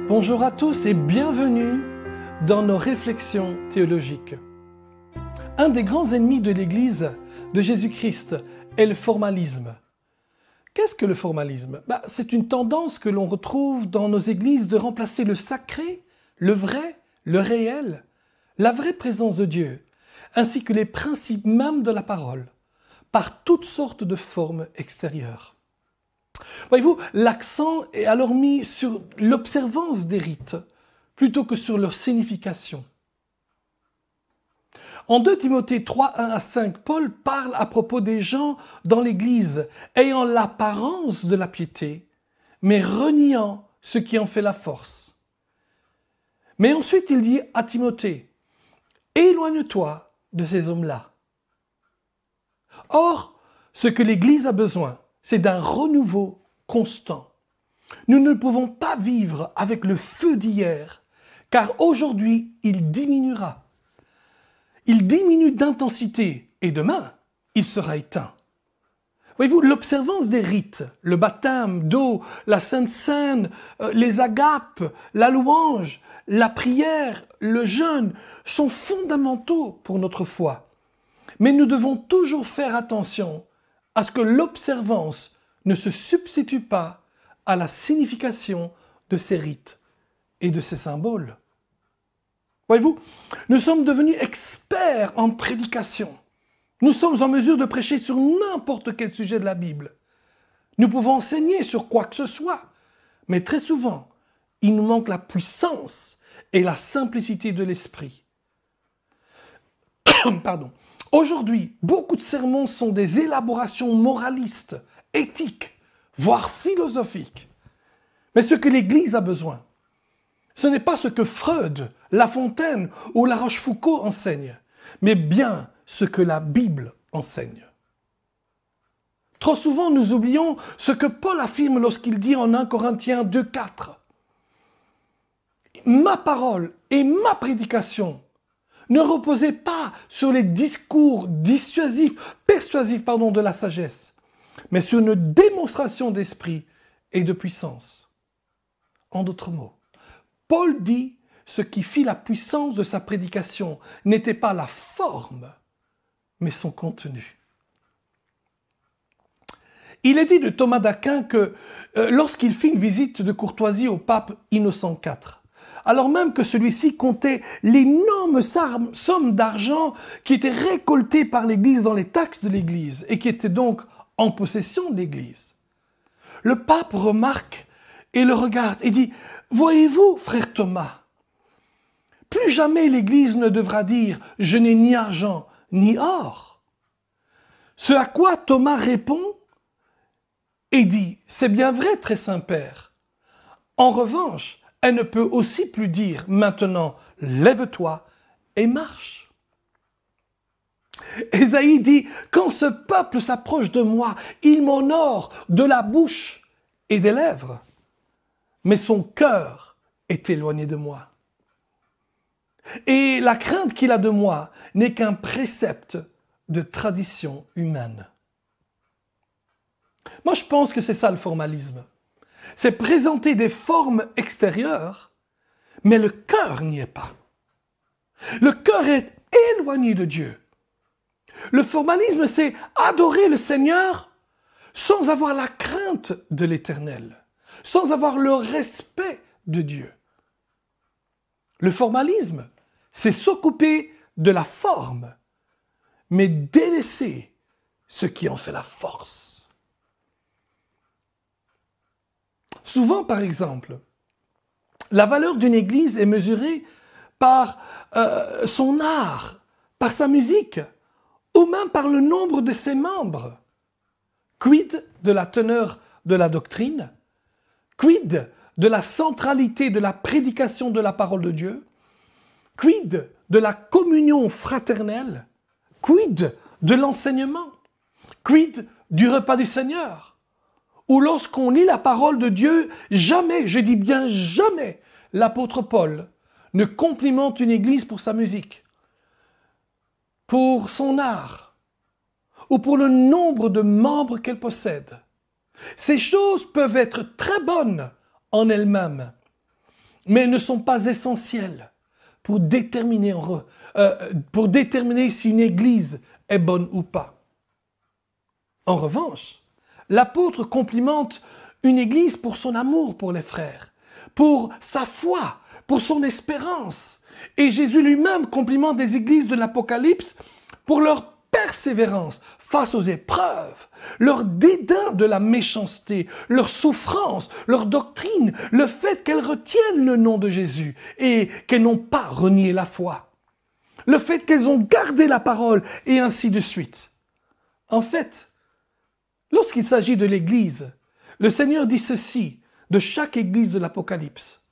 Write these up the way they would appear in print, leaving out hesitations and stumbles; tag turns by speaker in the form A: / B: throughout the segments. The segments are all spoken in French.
A: Bonjour à tous et bienvenue dans nos réflexions théologiques. Un des grands ennemis de l'Église de Jésus-Christ est le formalisme. Qu'est-ce que le formalisme? C'est une tendance que l'on retrouve dans nos églises de remplacer le sacré, le vrai, le réel, la vraie présence de Dieu, ainsi que les principes mêmes de la parole, par toutes sortes de formes extérieures. Voyez-vous, l'accent est alors mis sur l'observance des rites plutôt que sur leur signification. En 2 Timothée 3, 1 à 5, Paul parle à propos des gens dans l'Église ayant l'apparence de la piété, mais reniant ce qui en fait la force. Mais ensuite il dit à Timothée, « Éloigne-toi de ces hommes-là. » Or, ce que l'Église a besoin, c'est d'un renouveau constant. Nous ne pouvons pas vivre avec le feu d'hier, car aujourd'hui, il diminuera. Il diminue d'intensité et demain, il sera éteint. Voyez-vous, l'observance des rites, le baptême d'eau, la Sainte Seine, les agapes, la louange, la prière, le jeûne sont fondamentaux pour notre foi. Mais nous devons toujours faire attention à ce que l'observance ne se substitue pas à la signification de ces rites et de ces symboles. Voyez-vous, nous sommes devenus experts en prédication. Nous sommes en mesure de prêcher sur n'importe quel sujet de la Bible. Nous pouvons enseigner sur quoi que ce soit, mais très souvent, il nous manque la puissance et la simplicité de l'esprit. Pardon. Aujourd'hui, beaucoup de sermons sont des élaborations moralistes, éthiques, voire philosophiques. Mais ce que l'Église a besoin, ce n'est pas ce que Freud, La Fontaine ou La Rochefoucauld enseignent, mais bien ce que la Bible enseigne. Trop souvent, nous oublions ce que Paul affirme lorsqu'il dit en 1 Corinthiens 2, 4. « Ma parole et ma prédication ne reposez pas sur les discours persuasifs de la sagesse, mais sur une démonstration d'esprit et de puissance. » En d'autres mots, Paul dit ce qui fit la puissance de sa prédication n'était pas la forme, mais son contenu. Il est dit de Thomas d'Aquin que lorsqu'il fit une visite de courtoisie au pape Innocent IV, alors même que celui-ci comptait l'énorme somme d'argent qui était récoltée par l'Église dans les taxes de l'Église et qui était donc en possession de l'Église. Le pape remarque et le regarde et dit « Voyez-vous, frère Thomas, plus jamais l'Église ne devra dire « Je n'ai ni argent ni or ». Ce à quoi Thomas répond et dit « C'est bien vrai, très saint Père. En revanche, elle ne peut aussi plus dire maintenant « Lève-toi et marche ». Ésaïe dit « Quand ce peuple s'approche de moi, il m'honore de la bouche et des lèvres, mais son cœur est éloigné de moi. Et la crainte qu'il a de moi n'est qu'un précepte de tradition humaine. » Moi, je pense que c'est ça le formalisme. C'est présenter des formes extérieures, mais le cœur n'y est pas. Le cœur est éloigné de Dieu. Le formalisme, c'est adorer le Seigneur sans avoir la crainte de l'Éternel, sans avoir le respect de Dieu. Le formalisme, c'est s'occuper de la forme, mais délaisser ce qui en fait la force. Souvent, par exemple, la valeur d'une église est mesurée par son art, par sa musique, ou même par le nombre de ses membres. Quid de la teneur de la doctrine? Quid de la centralité de la prédication de la parole de Dieu? Quid de la communion fraternelle? Quid de l'enseignement? Quid du repas du Seigneur? Ou lorsqu'on lit la parole de Dieu, jamais, je dis bien jamais, l'apôtre Paul ne complimente une église pour sa musique, pour son art, ou pour le nombre de membres qu'elle possède. Ces choses peuvent être très bonnes en elles-mêmes, mais ne sont pas essentielles pour déterminer si une église est bonne ou pas. En revanche, l'apôtre complimente une église pour son amour pour les frères, pour sa foi, pour son espérance. Et Jésus lui-même complimente des églises de l'Apocalypse pour leur persévérance face aux épreuves, leur dédain de la méchanceté, leur souffrance, leur doctrine, le fait qu'elles retiennent le nom de Jésus et qu'elles n'ont pas renié la foi, le fait qu'elles ont gardé la parole et ainsi de suite. En fait, lorsqu'il s'agit de l'Église, le Seigneur dit ceci de chaque Église de l'Apocalypse.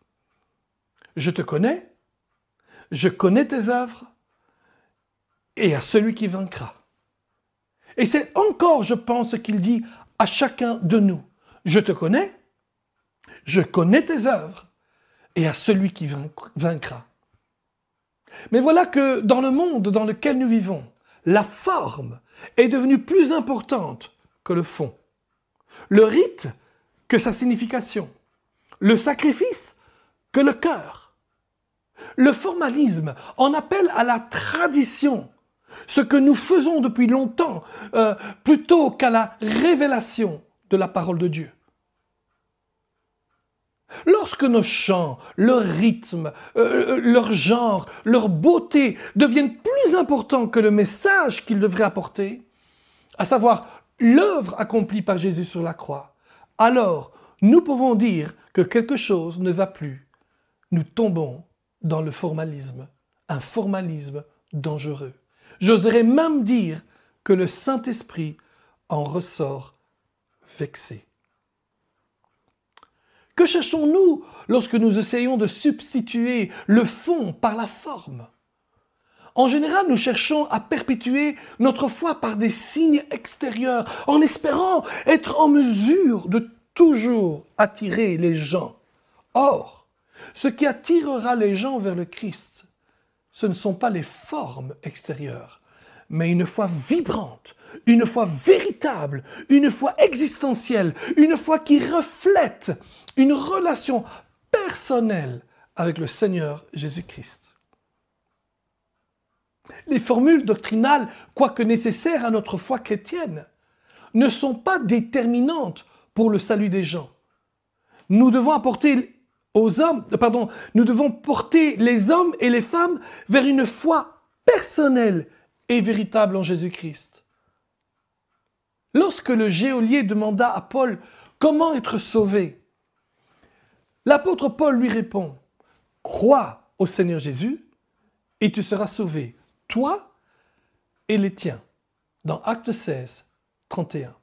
A: Je te connais, je connais tes œuvres, et à celui qui vaincra. Et c'est encore, je pense, ce qu'il dit à chacun de nous. Je te connais, je connais tes œuvres, et à celui qui vaincra. Mais voilà que dans le monde dans lequel nous vivons, la forme est devenue plus importante que le fond. Le rite que sa signification. Le sacrifice que le cœur. Le formalisme en appelle à la tradition, ce que nous faisons depuis longtemps, plutôt qu'à la révélation de la parole de Dieu. Lorsque nos chants, leur rythme, leur genre, leur beauté deviennent plus importants que le message qu'ils devraient apporter, à savoir l'œuvre accomplie par Jésus sur la croix, alors nous pouvons dire que quelque chose ne va plus. Nous tombons dans le formalisme, un formalisme dangereux. J'oserais même dire que le Saint-Esprit en ressort vexé. Que cherchons-nous lorsque nous essayons de substituer le fond par la forme? En général, nous cherchons à perpétuer notre foi par des signes extérieurs, en espérant être en mesure de toujours attirer les gens. Or, ce qui attirera les gens vers le Christ, ce ne sont pas les formes extérieures, mais une foi vibrante, une foi véritable, une foi existentielle, une foi qui reflète une relation personnelle avec le Seigneur Jésus-Christ. Les formules doctrinales, quoique nécessaires à notre foi chrétienne, ne sont pas déterminantes pour le salut des gens. Nous devons porter les hommes et les femmes vers une foi personnelle et véritable en Jésus-Christ. Lorsque le geôlier demanda à Paul comment être sauvé, l'apôtre Paul lui répond « Crois au Seigneur Jésus et tu seras sauvé, toi et les tiens » dans Actes 16, 31.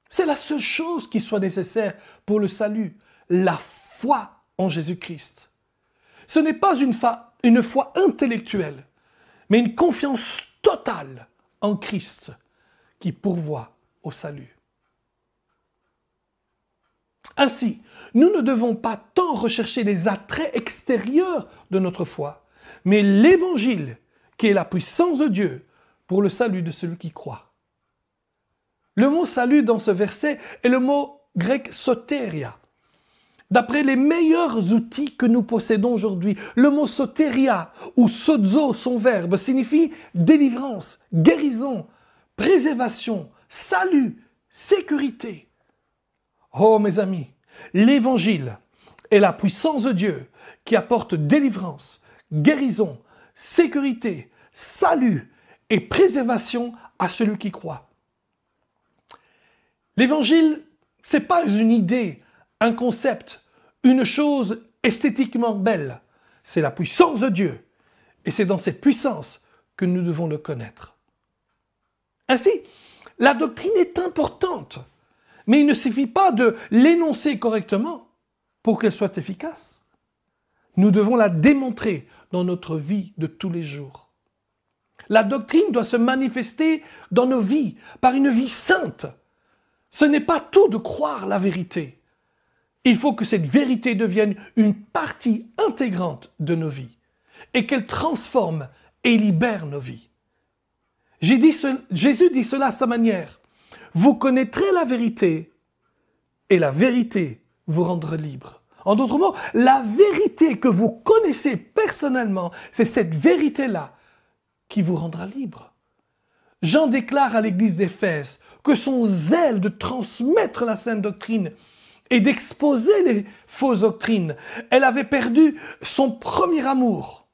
A: C'est la seule chose qui soit nécessaire pour le salut, la foi en Jésus-Christ. Ce n'est pas une foi intellectuelle, mais une confiance totale en Christ qui pourvoit au salut. Ainsi, nous ne devons pas tant rechercher les attraits extérieurs de notre foi, mais l'Évangile qui est la puissance de Dieu pour le salut de celui qui croit. Le mot salut dans ce verset est le mot grec soteria. D'après les meilleurs outils que nous possédons aujourd'hui, le mot soteria ou sozo, son verbe, signifie délivrance, guérison, préservation, salut, sécurité. Oh mes amis, l'Évangile est la puissance de Dieu qui apporte délivrance, guérison, sécurité, salut et préservation à celui qui croit. L'Évangile, ce n'est pas une idée, un concept, une chose esthétiquement belle. C'est la puissance de Dieu. Et c'est dans cette puissance que nous devons le connaître. Ainsi, la doctrine est importante, mais il ne suffit pas de l'énoncer correctement pour qu'elle soit efficace. Nous devons la démontrer dans notre vie de tous les jours. La doctrine doit se manifester dans nos vies par une vie sainte. Ce n'est pas tout de croire la vérité. Il faut que cette vérité devienne une partie intégrante de nos vies et qu'elle transforme et libère nos vies. Jésus dit cela à sa manière. Vous connaîtrez la vérité et la vérité vous rendra libre. En d'autres mots, la vérité que vous connaissez personnellement, c'est cette vérité-là qui vous rendra libre. Jean déclare à l'église d'Éphèse que son zèle de transmettre la sainte doctrine et d'exposer les fausses doctrines, elle avait perdu son premier amour,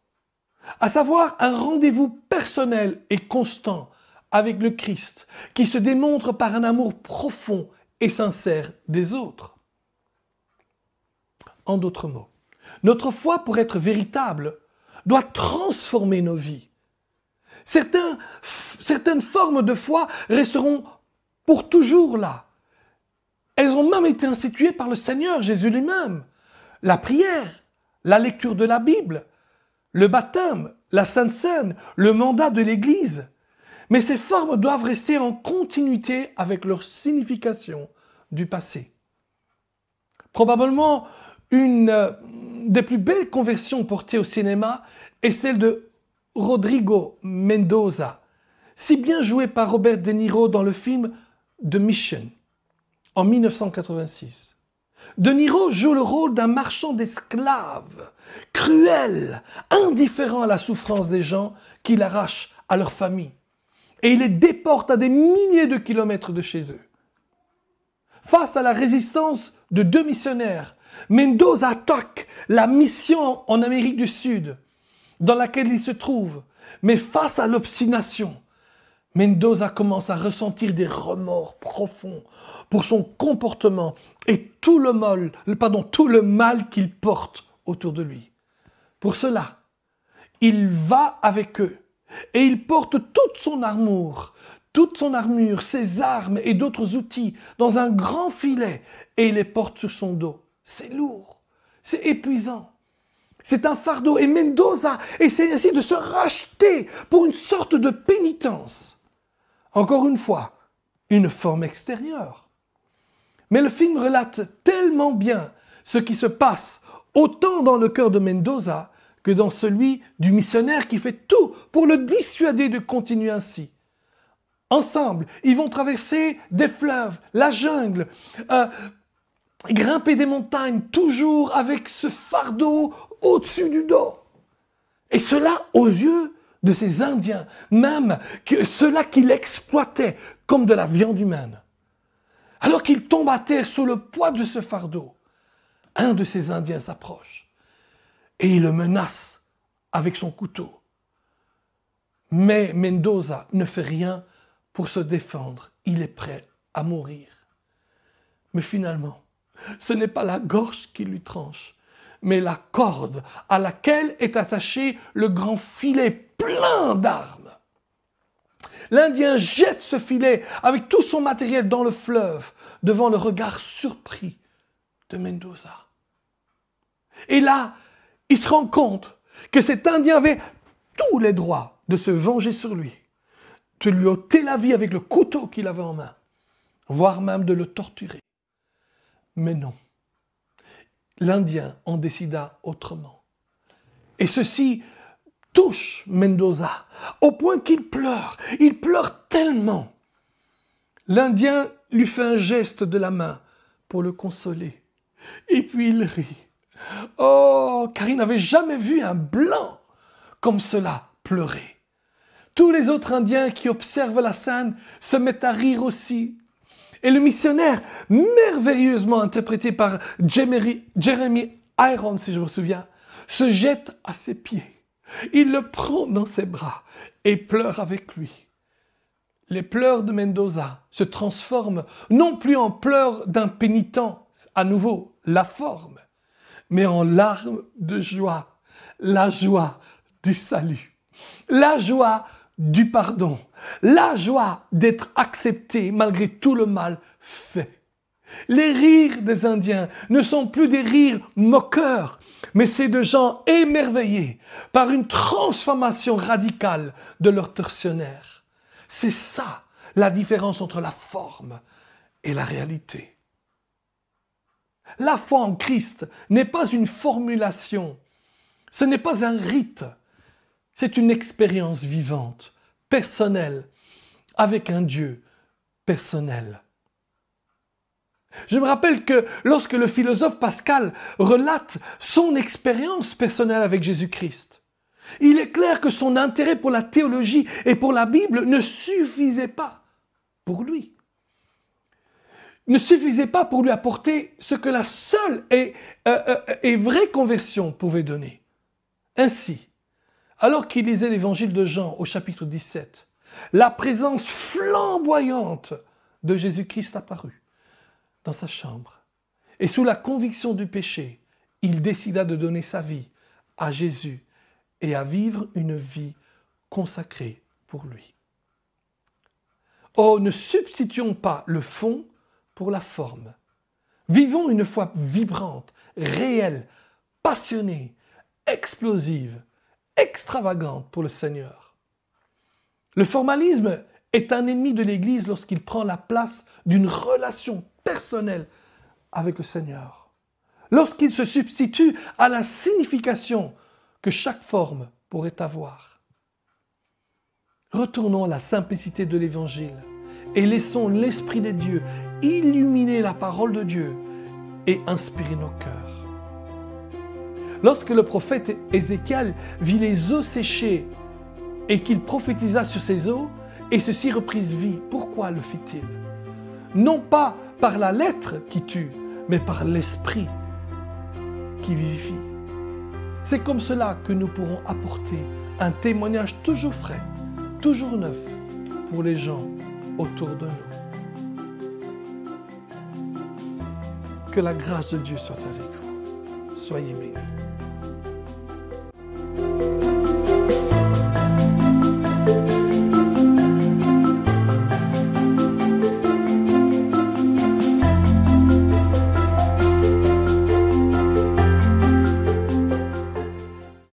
A: à savoir un rendez-vous personnel et constant avec le Christ, qui se démontre par un amour profond et sincère des autres. En d'autres mots, notre foi, pour être véritable, doit transformer nos vies. Certaines formes de foi resteront pour toujours là. Elles ont même été instituées par le Seigneur Jésus lui-même. La prière, la lecture de la Bible, le baptême, la Sainte Seine, le mandat de l'Église. Mais ces formes doivent rester en continuité avec leur signification du passé. Probablement, une des plus belles conversions portées au cinéma est celle de Rodrigo Mendoza, si bien joué par Robert De Niro dans le film The Mission, en 1986. De Niro joue le rôle d'un marchand d'esclaves, cruel, indifférent à la souffrance des gens qu'il arrache à leur famille. Et il les déporte à des milliers de kilomètres de chez eux. Face à la résistance de 2 missionnaires, Mendoza attaque la mission en Amérique du Sud, dans laquelle il se trouve. Mais face à l'obstination, Mendoza commence à ressentir des remords profonds pour son comportement et tout le mal qu'il porte autour de lui. Pour cela, il va avec eux et il porte toute son armure, ses armes et d'autres outils dans un grand filet et il les porte sur son dos. C'est lourd, c'est épuisant. C'est un fardeau et Mendoza essaie ainsi de se racheter pour une sorte de pénitence. Encore une fois, une forme extérieure. Mais le film relate tellement bien ce qui se passe autant dans le cœur de Mendoza que dans celui du missionnaire qui fait tout pour le dissuader de continuer ainsi. Ensemble, ils vont traverser des fleuves, la jungle, grimper des montagnes, toujours avec ce fardeau au-dessus du dos. Et cela aux yeux de ces Indiens, même ceux-là qui l'exploitaient comme de la viande humaine. Alors qu'il tombe à terre sous le poids de ce fardeau, un de ces Indiens s'approche et il le menace avec son couteau. Mais Mendoza ne fait rien pour se défendre. Il est prêt à mourir. Mais finalement, ce n'est pas la gorge qui lui tranche, mais la corde à laquelle est attaché le grand filet plein d'armes. L'Indien jette ce filet avec tout son matériel dans le fleuve devant le regard surpris de Mendoza. Et là, il se rend compte que cet Indien avait tous les droits de se venger sur lui, de lui ôter la vie avec le couteau qu'il avait en main, voire même de le torturer. Mais non, l'Indien en décida autrement. Et ceci touche Mendoza au point qu'il pleure. Il pleure tellement. L'Indien lui fait un geste de la main pour le consoler. Et puis il rit. Oh, car il n'avait jamais vu un blanc comme cela pleurer. Tous les autres Indiens qui observent la scène se mettent à rire aussi. Et le missionnaire, merveilleusement interprété par Jeremy Irons, si je me souviens, se jette à ses pieds. Il le prend dans ses bras et pleure avec lui. Les pleurs de Mendoza se transforment non plus en pleurs d'un pénitent, à nouveau la forme, mais en larmes de joie, la joie du salut, la joie du pardon, la joie d'être accepté malgré tout le mal fait. Les rires des Indiens ne sont plus des rires moqueurs, mais c'est de gens émerveillés par une transformation radicale de leur tortionnaire. C'est ça la différence entre la forme et la réalité. La foi en Christ n'est pas une formulation, ce n'est pas un rite, c'est une expérience vivante, personnelle, avec un Dieu personnel. Je me rappelle que lorsque le philosophe Pascal relate son expérience personnelle avec Jésus-Christ, il est clair que son intérêt pour la théologie et pour la Bible ne suffisait pas pour lui. Ne suffisait pas pour lui apporter ce que la seule et vraie conversion pouvait donner. Ainsi, alors qu'il lisait l'évangile de Jean au chapitre 17, la présence flamboyante de Jésus-Christ apparut dans sa chambre. Et sous la conviction du péché, il décida de donner sa vie à Jésus et à vivre une vie consacrée pour lui. Oh, ne substituons pas le fond pour la forme. Vivons une foi vibrante, réelle, passionnée, explosive, extravagante pour le Seigneur. Le formalisme est un ennemi de l'Église lorsqu'il prend la place d'une relation personnelle avec le Seigneur. Lorsqu'il se substitue à la signification que chaque forme pourrait avoir. Retournons à la simplicité de l'Évangile et laissons l'Esprit de Dieu illuminer la parole de Dieu et inspirer nos cœurs. Lorsque le prophète Ézéchiel vit les eaux séchées et qu'il prophétisa sur ces eaux, et ceci reprise vie, pourquoi le fit-il? Non pas par la lettre qui tue, mais par l'esprit qui vivifie. C'est comme cela que nous pourrons apporter un témoignage toujours frais, toujours neuf pour les gens autour de nous. Que la grâce de Dieu soit avec vous. Soyez bénis.